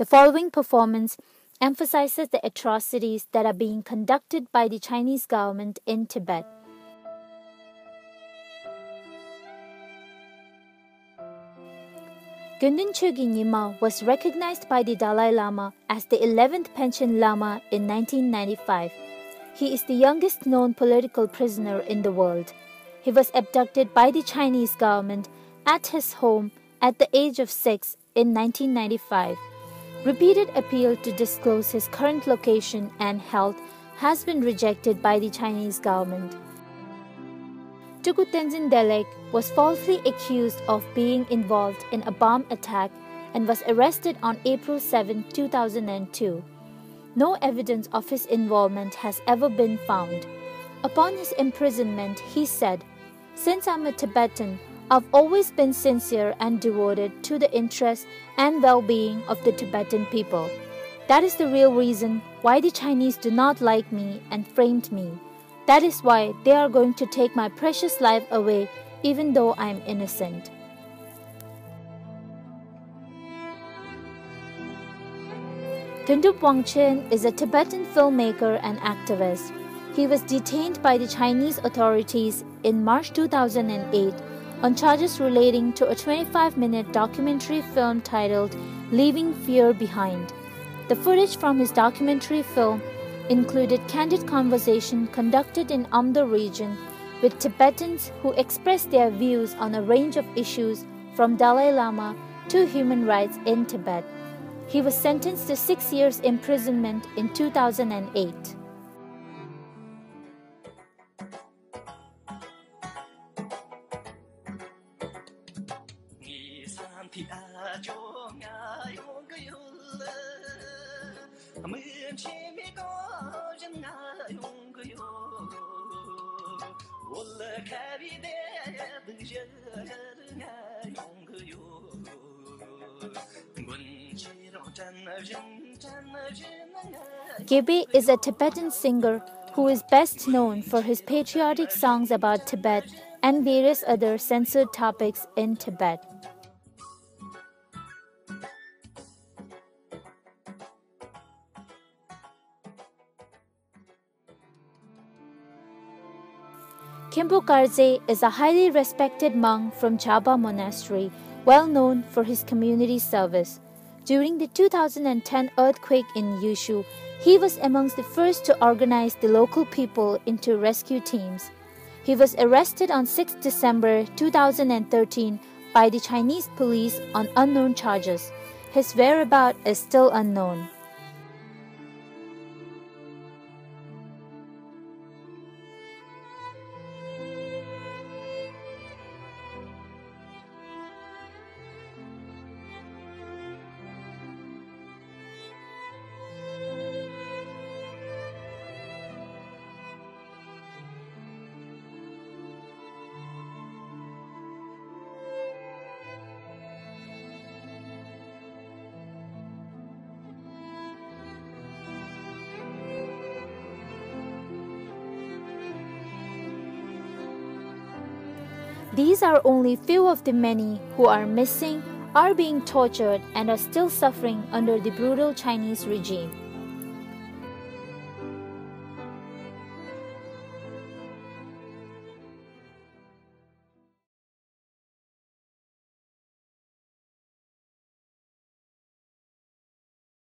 The following performance emphasizes the atrocities that are being conducted by the Chinese government in Tibet. Günden Chögyal Nyima was recognized by the Dalai Lama as the 11th Panchen Lama in 1995. He is the youngest known political prisoner in the world. He was abducted by the Chinese government at his home at the age of 6 in 1995. Repeated appeal to disclose his current location and health has been rejected by the Chinese government. Tuku Tenzin Delek was falsely accused of being involved in a bomb attack and was arrested on April 7, 2002. No evidence of his involvement has ever been found. Upon his imprisonment, he said, "Since I'm a Tibetan, I've always been sincere and devoted to the interests and well-being of the Tibetan people. That is the real reason why the Chinese do not like me and framed me. That is why they are going to take my precious life away even though I am innocent." Thundup Wangchen is a Tibetan filmmaker and activist. He was detained by the Chinese authorities in March 2008 on charges relating to a 25-minute documentary film titled Leaving Fear Behind. The footage from his documentary film included candid conversation conducted in Amdo region with Tibetans who expressed their views on a range of issues from Dalai Lama to human rights in Tibet. He was sentenced to 6 years imprisonment in 2008. Gebe is a Tibetan singer who is best known for his patriotic songs about Tibet and various other censored topics in Tibet. Khimpo Karze is a highly respected monk from Chaba Monastery, well known for his community service. During the 2010 earthquake in Yushu, he was amongst the first to organize the local people into rescue teams. He was arrested on 6 December 2013 by the Chinese police on unknown charges. His whereabouts is still unknown. These are only few of the many who are missing, are being tortured, and are still suffering under the brutal Chinese regime.